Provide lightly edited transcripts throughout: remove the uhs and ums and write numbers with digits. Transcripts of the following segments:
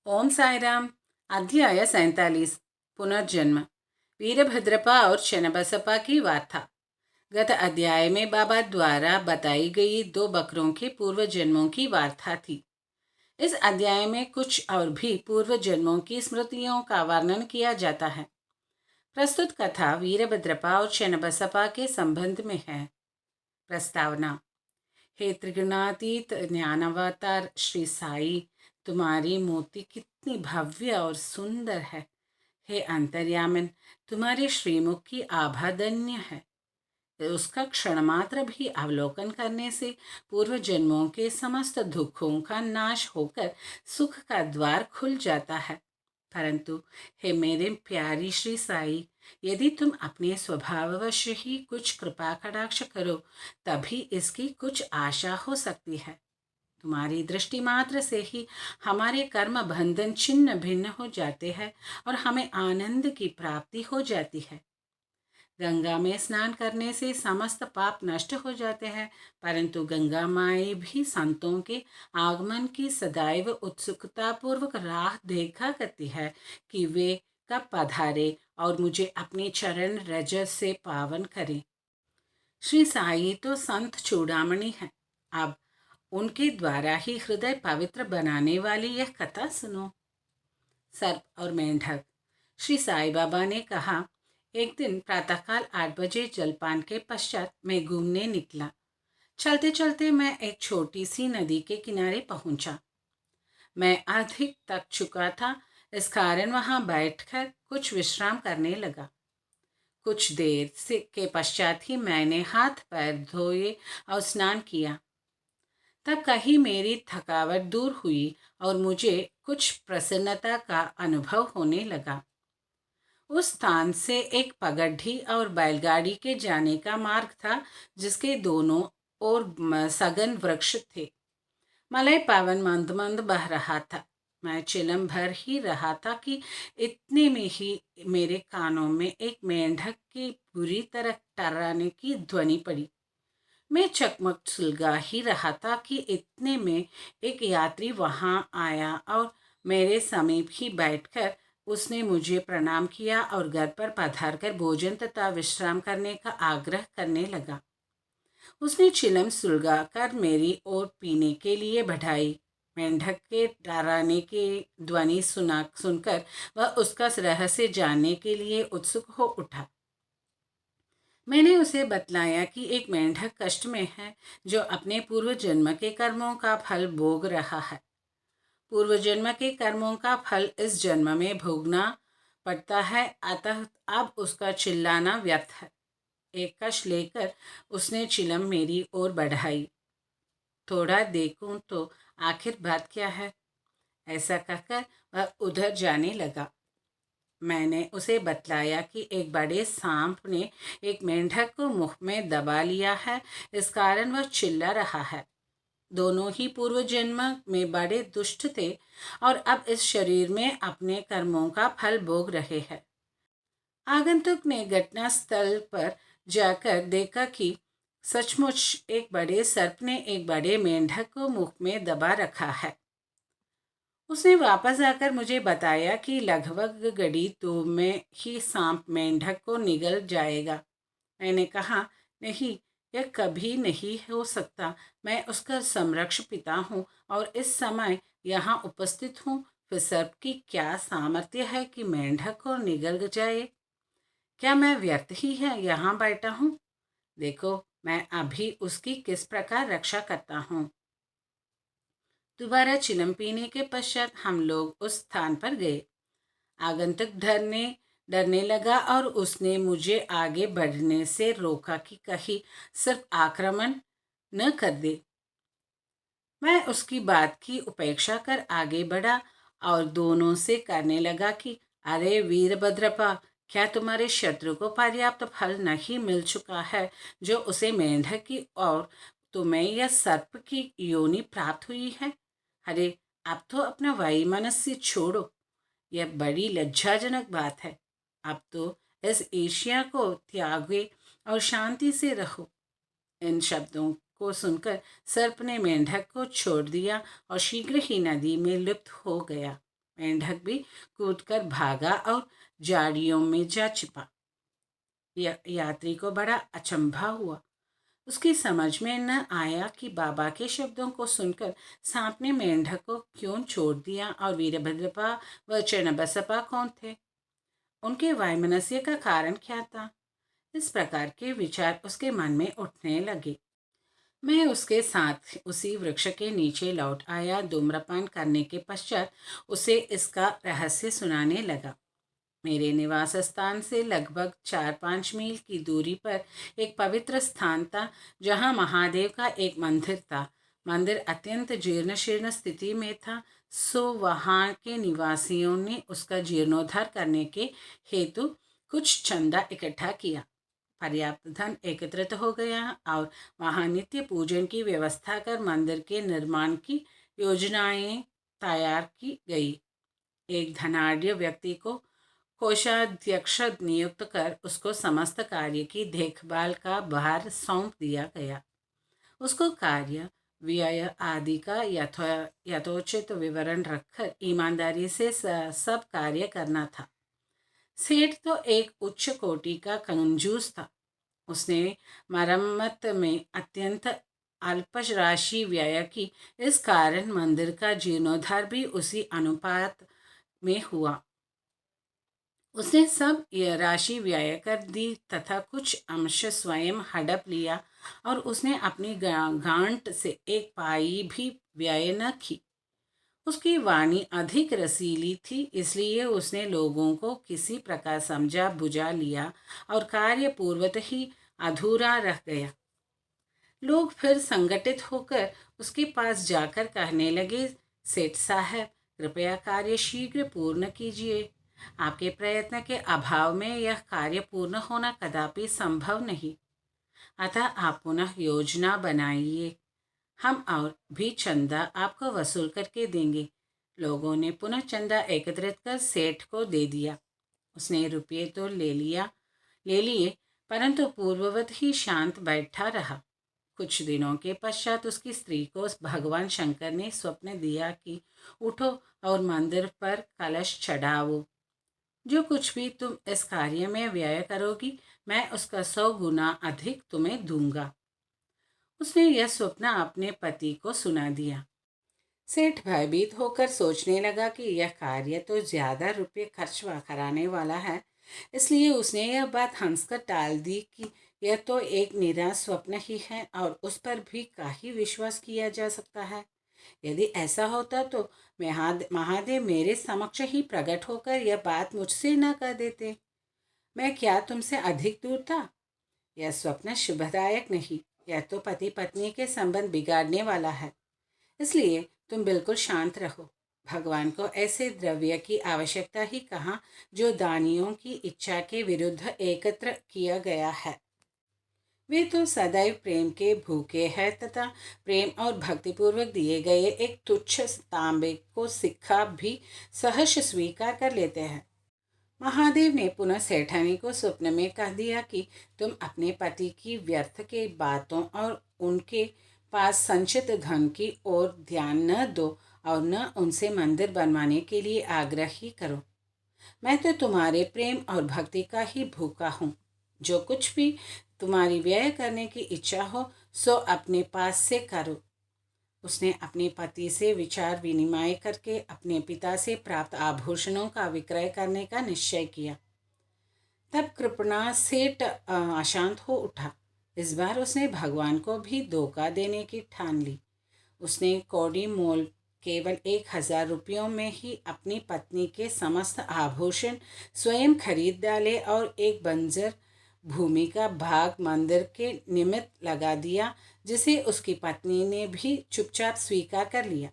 ओम साईराम। अध्याय 47 पुनर्जन्म। वीरभद्रप्पा और चन्नबसप्पा की वार्ता। गत अध्याय में बाबा द्वारा बताई गई 2 बकरों के पूर्व जन्मों की वार्ता थी। इस अध्याय में कुछ और भी पूर्व जन्मों की स्मृतियों का वर्णन किया जाता है। प्रस्तुत कथा वीरभद्रप्पा और चन्नबसप्पा के संबंध में है। प्रस्तावना। हे त्रिगुणातीत ज्ञानावतार श्री साई, तुम्हारी मूर्ति कितनी भव्य और सुंदर है। हे अंतर्यामिन, तुम्हारे श्रीमुख की आभा धन्य है। उसका क्षण मात्र भी अवलोकन करने से पूर्व जन्मों के समस्त दुखों का नाश होकर सुख का द्वार खुल जाता है। परंतु हे मेरे प्यारी श्री साई, यदि तुम अपने स्वभाववश ही कुछ कृपा कटाक्ष करो तभी इसकी कुछ आशा हो सकती है। तुम्हारी दृष्टि मात्र से ही हमारे कर्म बंधन छिन्न भिन्न हो जाते हैं और हमें आनंद की प्राप्ति हो जाती है। गंगा में स्नान करने से समस्त पाप नष्ट हो जाते हैं, परंतु गंगा माई भी संतों के आगमन की सदैव उत्सुकता पूर्वक राह देखा करती है कि वे कब पधारे और मुझे अपने चरण रज से पावन करें। श्री साई तो संत चूड़ामणि है। अब उनके द्वारा ही हृदय पवित्र बनाने वाली यह कथा सुनो। सर्प और मेंढक। श्री साई बाबा ने कहा, एक दिन प्रातःकाल 8 बजे जलपान के पश्चात मैं घूमने निकला। चलते चलते मैं एक छोटी सी नदी के किनारे पहुंचा। मैं अधिक थक चुका था, इस कारण वहां बैठकर कुछ विश्राम करने लगा। कुछ देर से के पश्चात ही मैंने हाथ पैर धोए और स्नान किया। तब कहीं मेरी थकावट दूर हुई और मुझे कुछ प्रसन्नता का अनुभव होने लगा। उस स्थान से एक पगड्डी और बैलगाड़ी के जाने का मार्ग था, जिसके दोनों ओर सघन वृक्ष थे। मलय पावन मंद मंद बह रहा था। मैं चिलम भर ही रहा था कि इतने में ही मेरे कानों में एक मेंढक की बुरी तरह टर्राने की ध्वनि पड़ी। मैं चकमक सुलगा ही रहा था कि इतने में एक यात्री वहां आया और मेरे समीप ही बैठकर उसने मुझे प्रणाम किया और घर पर पधारकर भोजन तथा विश्राम करने का आग्रह करने लगा। उसने चिलम सुलगा कर मेरी ओर पीने के लिए बढ़ाई। मेंढक के डराने की ध्वनि सुनकर वह उसका रहस्य जानने के लिए उत्सुक हो उठा। मैंने उसे बतलाया कि एक मेंढक कष्ट में है, जो अपने पूर्व जन्म के कर्मों का फल भोग रहा है। पूर्व जन्म के कर्मों का फल इस जन्म में भोगना पड़ता है, अतः अब उसका चिल्लाना व्यर्थ है। एक कश लेकर उसने चिलम मेरी ओर बढ़ाई। थोड़ा देखूं तो आखिर बात क्या है, ऐसा कहकर वह उधर जाने लगा। मैंने उसे बतलाया कि एक बड़े सांप ने एक मेंढक को मुख में दबा लिया है, इस कारण वह चिल्ला रहा है। दोनों ही पूर्व जन्म में बड़े दुष्ट थे और अब इस शरीर में अपने कर्मों का फल भोग रहे हैं। आगंतुक ने घटना स्थल पर जाकर देखा कि सचमुच एक बड़े सर्प ने एक बड़े मेंढक को मुख में दबा रखा है। उसने वापस आकर मुझे बताया कि लगभग घड़ी 2 में ही सांप मेंढक को निगल जाएगा। मैंने कहा, नहीं, यह कभी नहीं हो सकता। मैं उसका समरक्ष पिता हूँ और इस समय यहाँ उपस्थित हूँ। फिर सर्प की क्या सामर्थ्य है कि मेंढक को निगल जाए? क्या मैं व्यर्थ ही है यहाँ बैठा हूँ? देखो, मैं अभी उसकी किस प्रकार रक्षा करता हूँ। दोबारा चिलम पीने के पश्चात हम लोग उस स्थान पर गए। आगंतुक डरने लगा और उसने मुझे आगे बढ़ने से रोका कि कहीं सिर्फ आक्रमण न कर दे। मैं उसकी बात की उपेक्षा कर आगे बढ़ा और दोनों से कहने लगा कि अरे वीरभद्रप्पा, क्या तुम्हारे शत्रु को पर्याप्त फल नहीं मिल चुका है, जो उसे मेंढक की और तुम्हें यह सर्प की योनि प्राप्त हुई है? अरे, अब तो अपना वैमनस्य छोड़ो, यह बड़ी लज्जाजनक बात है। अब तो इस एशिया को त्यागे और शांति से रहो। इन शब्दों को सुनकर सर्प ने मेंढक को छोड़ दिया और शीघ्र ही नदी में लुप्त हो गया। मेंढक भी कूदकर भागा और झाड़ियों में जा छिपा। यात्री को बड़ा अचंभा हुआ। उसकी समझ में न आया कि बाबा के शब्दों को सुनकर सांप ने मेंढक को क्यों छोड़ दिया और वीरभद्रप्पा व चन्नबसप्पा कौन थे। उनके वायुमनस्य का कारण क्या था। इस प्रकार के विचार उसके मन में उठने लगे। मैं उसके साथ उसी वृक्ष के नीचे लौट आया। धूम्रपान करने के पश्चात उसे इसका रहस्य सुनाने लगा। मेरे निवास स्थान से लगभग 4-5 मील की दूरी पर एक पवित्र स्थान था जहाँ महादेव का एक मंदिर था। मंदिर अत्यंत जीर्ण शीर्ण स्थिति में था, सो वहाँ के निवासियों ने उसका जीर्णोद्धार करने के हेतु कुछ चंदा इकट्ठा किया। पर्याप्त धन एकत्रित हो गया और वहाँ नित्य पूजन की व्यवस्था कर मंदिर के निर्माण की योजनाएं तैयार की गई। एक धनाढ्य व्यक्ति को कोषाध्यक्ष नियुक्त कर उसको समस्त कार्य की देखभाल का भार सौंप दिया गया। उसको कार्य व्यय आदि का यथोचित विवरण रखकर ईमानदारी से सब कार्य करना था। सेठ तो एक उच्च कोटि का कंजूस था। उसने मरम्मत में अत्यंत अल्प राशि व्यय की। इस कारण मंदिर का जीर्णोद्धार भी उसी अनुपात में हुआ। उसने सब यह राशि व्यय कर दी तथा कुछ अंश स्वयं हड़प लिया और उसने अपनी गांठ से एक पाई भी व्यय न की। उसकी वाणी अधिक रसीली थी, इसलिए उसने लोगों को किसी प्रकार समझा बुझा लिया और कार्य पूर्वत ही अधूरा रह गया। लोग फिर संगठित होकर उसके पास जाकर कहने लगे, सेठ साहब, कृपया कार्य शीघ्र पूर्ण कीजिए। आपके प्रयत्न के अभाव में यह कार्य पूर्ण होना कदापि संभव नहीं। अतः आप पुनः योजना बनाइए। हम और भी चंदा आपको वसूल करके देंगे। लोगों ने पुनः चंदा एकत्रित कर सेठ को दे दिया। उसने रुपये तो ले लिए, परंतु पूर्ववत ही शांत बैठा रहा। कुछ दिनों के पश्चात उसकी स्त्री को भगवान शंकर ने स्वप्न दिया कि उठो और मंदिर पर कलश चढ़ाओ। जो कुछ भी तुम इस कार्य में व्यय करोगी, मैं उसका 100 गुना अधिक तुम्हें दूंगा। उसने यह स्वप्न अपने पति को सुना दिया। सेठ भयभीत होकर सोचने लगा कि यह कार्य तो ज़्यादा रुपये खर्च कराने वाला है, इसलिए उसने यह बात हंसकर टाल दी कि यह तो एक निराश स्वप्न ही है और उस पर भी काहे विश्वास किया जा सकता है। यदि ऐसा होता तो महादेव मेरे समक्ष ही प्रकट होकर यह बात मुझसे न कर देते। मैं क्या तुमसे अधिक दूर था। यह स्वप्न शुभदायक नहीं, यह तो पति पत्नी के संबंध बिगाड़ने वाला है। इसलिए तुम बिल्कुल शांत रहो। भगवान को ऐसे द्रव्य की आवश्यकता ही कहाँ जो दानियों की इच्छा के विरुद्ध एकत्र किया गया है। वे तो सदैव प्रेम के भूखे हैं तथा प्रेम और भक्तिपूर्वक दिए गए एक तुच्छ तांबे को सिक्का भी सहर्ष स्वीकार कर लेते हैं। महादेव ने पुनः सेठानी को स्वप्न में कह दिया कि तुम अपने पति की व्यर्थ के बातों और उनके पास संचित धन की ओर ध्यान न दो और न उनसे मंदिर बनवाने के लिए आग्रह ही करो। मैं तो तुम्हारे प्रेम और भक्ति का ही भूखा हूँ। जो कुछ भी तुम्हारी व्यय करने की इच्छा हो सो अपने पास से करो। उसने अपने पति से विचार विनिमय करके अपने पिता से प्राप्त आभूषणों का विक्रय करने का निश्चय किया। तब कृपणा सेठ अशांत हो उठा। इस बार उसने भगवान को भी धोखा देने की ठान ली। उसने कौड़ी मोल केवल 1000 रुपयों में ही अपनी पत्नी के समस्त आभूषण स्वयं खरीद डाले और एक बंजर भूमि का भाग मंदिर के निमित्त लगा दिया, जिसे उसकी पत्नी ने भी चुपचाप स्वीकार कर लिया।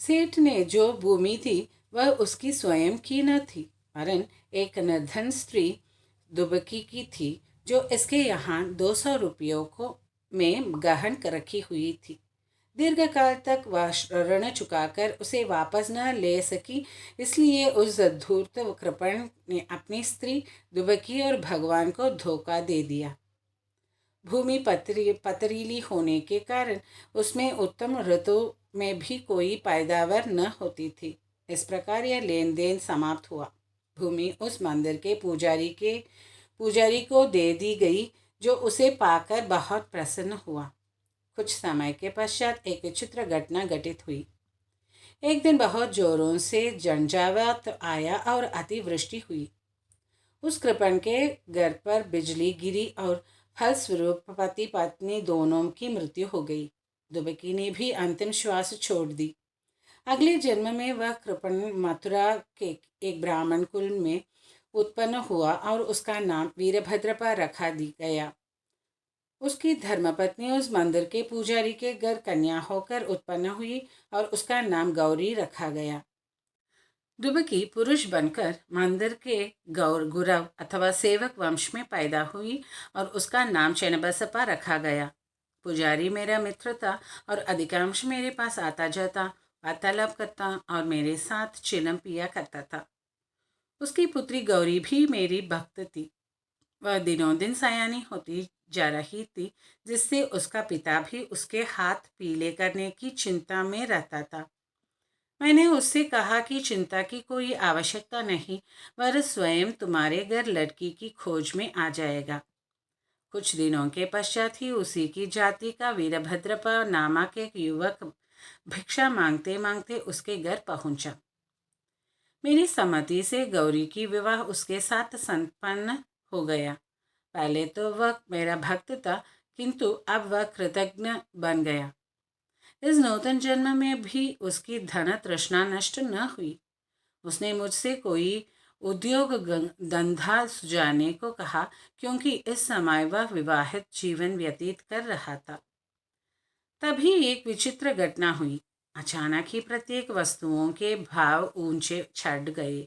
सेठ ने जो भूमि थी वह उसकी स्वयं की न थी, वरन एक निर्धन स्त्री दुबकी की थी जो इसके यहाँ 200 रुपयों को में गहन रखी हुई थी। दीर्घकाल तक वह ऋण चुकाकर उसे वापस न ले सकी, इसलिए उस धूर्त कृपण ने अपनी स्त्री दुबकी और भगवान को धोखा दे दिया। भूमि पथरीली होने के कारण उसमें उत्तम ऋतु में भी कोई पैदावार न होती थी। इस प्रकार यह लेन देन समाप्त हुआ। भूमि उस मंदिर के पुजारी को दे दी गई, जो उसे पाकर बहुत प्रसन्न हुआ। कुछ समय के पश्चात एक विचित्र घटना घटित हुई। एक दिन बहुत जोरों से झंझावात आया और अतिवृष्टि हुई। उस कृपण के घर पर बिजली गिरी और फलस्वरूप पति पत्नी दोनों की मृत्यु हो गई। दुबकी ने भी अंतिम श्वास छोड़ दी। अगले जन्म में वह कृपण मथुरा के एक ब्राह्मण कुल में उत्पन्न हुआ और उसका नाम वीरभद्रपा रखा दी गया। उसकी धर्मपत्नी उस मंदिर के पुजारी के घर कन्या होकर उत्पन्न हुई और उसका नाम गौरी रखा गया। दुबकी पुरुष बनकर मंदिर के गुरव अथवा सेवक वंश में पैदा हुई और उसका नाम चन्नबसप्पा रखा गया। पुजारी मेरा मित्र था और अधिकांश मेरे पास आता जाता, वार्तालाप करता और मेरे साथ चिलम पिया करता था। उसकी पुत्री गौरी भी मेरी भक्त थी। वह दिनों दिन सयानी होती जा रही थी, जिससे उसका पिता भी उसके हाथ पीले करने की चिंता में रहता था। मैंने उससे कहा कि चिंता की कोई आवश्यकता नहीं, वह स्वयं तुम्हारे घर लड़की की खोज में आ जाएगा। कुछ दिनों के पश्चात ही उसी की जाति का वीरभद्रपा नामक एक युवक भिक्षा मांगते मांगते उसके घर पहुंचा। मेरी सम्मति से गौरी की विवाह उसके साथ संपन्न हो गया। पहले तो वह मेरा भक्त था, किंतु अब वह कृतज्ञ बन गया। इस नूतन जन्म में भी उसकी धन तृष्णा नष्ट न हुई। उसने मुझसे कोई उद्योग धंधा सुझाने को कहा, क्योंकि इस समय वह विवाहित जीवन व्यतीत कर रहा था। तभी एक विचित्र घटना हुई। अचानक ही प्रत्येक वस्तुओं के भाव ऊंचे चढ़ गए।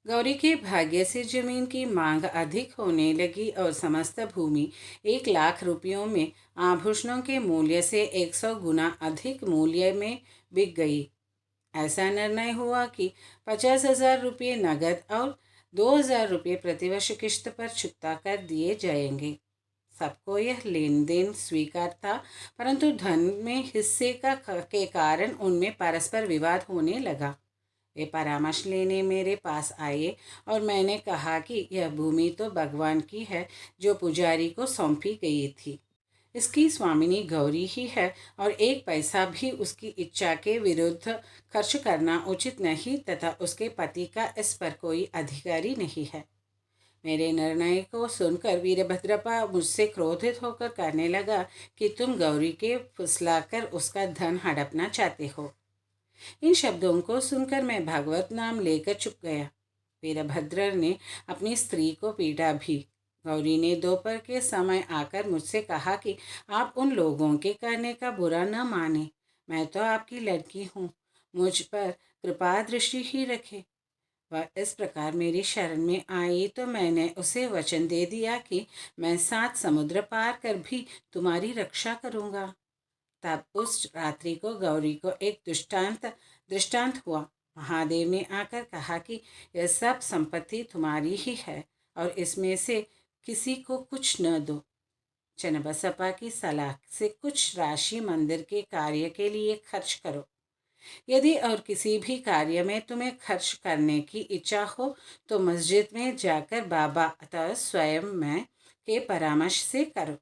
गौरी के भाग्य से जमीन की मांग अधिक होने लगी और समस्त भूमि 1,00,000 रुपयों में आभूषणों के मूल्य से 100 गुना अधिक मूल्य में बिक गई। ऐसा निर्णय हुआ कि 50,000 रुपये नगद और 2,000 रुपये प्रतिवर्ष किश्त पर चुकता कर दिए जाएंगे। सबको यह लेन देन स्वीकार था, परंतु धन में हिस्से के कारण उनमें परस्पर विवाद होने लगा। वे परामर्श लेने मेरे पास आए और मैंने कहा कि यह भूमि तो भगवान की है, जो पुजारी को सौंपी गई थी। इसकी स्वामिनी गौरी ही है और एक पैसा भी उसकी इच्छा के विरुद्ध खर्च करना उचित नहीं तथा उसके पति का इस पर कोई अधिकारी नहीं है। मेरे निर्णय को सुनकर वीरभद्रपा मुझसे क्रोधित होकर कहने लगा कि तुम गौरी के फुसलाकर उसका धन हड़पना चाहते हो। इन शब्दों को सुनकर मैं भगवत नाम लेकर चुप गया। वीरभद्र ने अपनी स्त्री को पीटा भी। गौरी ने दोपहर के समय आकर मुझसे कहा कि आप उन लोगों के कहने का बुरा न माने। मैं तो आपकी लड़की हूँ, मुझ पर कृपा दृष्टि ही रखे। वह इस प्रकार मेरी शरण में आई तो मैंने उसे वचन दे दिया कि मैं 7 समुद्र पार कर भी तुम्हारी रक्षा करूँगा। तब उस रात्रि को गौरी को एक दृष्टांत हुआ। महादेव ने आकर कहा कि यह सब संपत्ति तुम्हारी ही है और इसमें से किसी को कुछ न दो। चन्नबसप्पा की सलाह से कुछ राशि मंदिर के कार्य के लिए खर्च करो। यदि और किसी भी कार्य में तुम्हें खर्च करने की इच्छा हो तो मस्जिद में जाकर बाबा अतः स्वयं मैं के परामर्श से करो।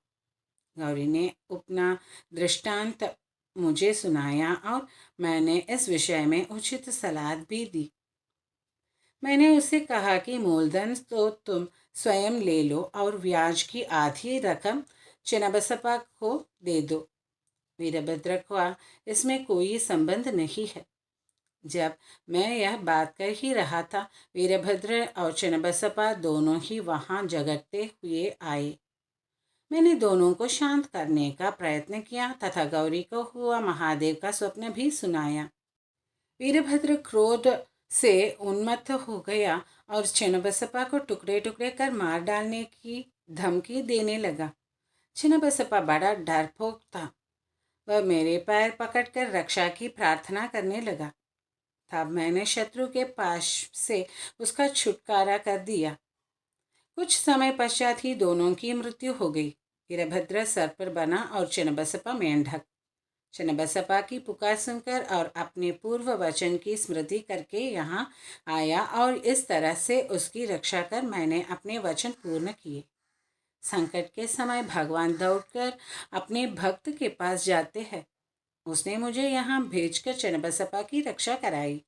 गौरी ने अपना दृष्टांत मुझे सुनाया और मैंने इस विषय में उचित सलाह भी दी। मैंने उसे कहा कि मूलधन तो तुम स्वयं ले लो और ब्याज की आधी रकम चन्नबसप्पा को दे दो। वीरभद्र का इसमें कोई संबंध नहीं है। जब मैं यह बात कह ही रहा था, वीरभद्र और चन्नबसप्पा दोनों ही वहाँ झगड़ते हुए आए। मैंने दोनों को शांत करने का प्रयत्न किया तथा गौरी को हुआ महादेव का स्वप्न भी सुनाया। वीरभद्र क्रोध से उन्मत्त हो गया और चन्नबसप्पा को टुकड़े टुकड़े कर मार डालने की धमकी देने लगा। चन्नबसप्पा बड़ा डरपोक था। वह मेरे पैर पकड़कर रक्षा की प्रार्थना करने लगा। तब मैंने शत्रु के पास से उसका छुटकारा कर दिया। कुछ समय पश्चात ही दोनों की मृत्यु हो गई। वीरभद्र सर पर बना और चन्नबसप्पा मेंढक। चन्नबसप्पा की पुकार सुनकर और अपने पूर्व वचन की स्मृति करके यहाँ आया और इस तरह से उसकी रक्षा कर मैंने अपने वचन पूर्ण किए। संकट के समय भगवान दौड़कर अपने भक्त के पास जाते हैं। उसने मुझे यहाँ भेजकर चन्नबसप्पा की रक्षा कराई।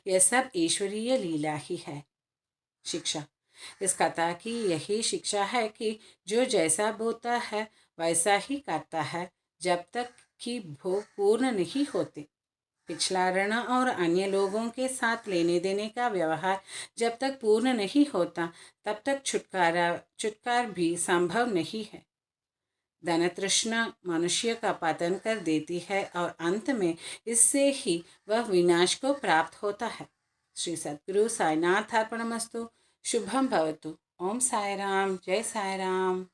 यह सब ईश्वरीय लीला ही है। शिक्षा। इस कथा की यही शिक्षा है कि जो जैसा बोता है वैसा ही काटता है, जब तक कि भोग पूर्ण नहीं होते। पिछला ऋण और अन्य लोगों के साथ लेने देने का व्यवहार जब तक पूर्ण नहीं होता, तब तक छुटकार भी संभव नहीं है। धन तृष्णा मनुष्य का पतन कर देती है और अंत में इससे ही वह विनाश को प्राप्त होता है। श्री सद्गुरु साईनाथ अर्पणमस्तु। शुभम भवतु। ओम साई राम। जय साई राम।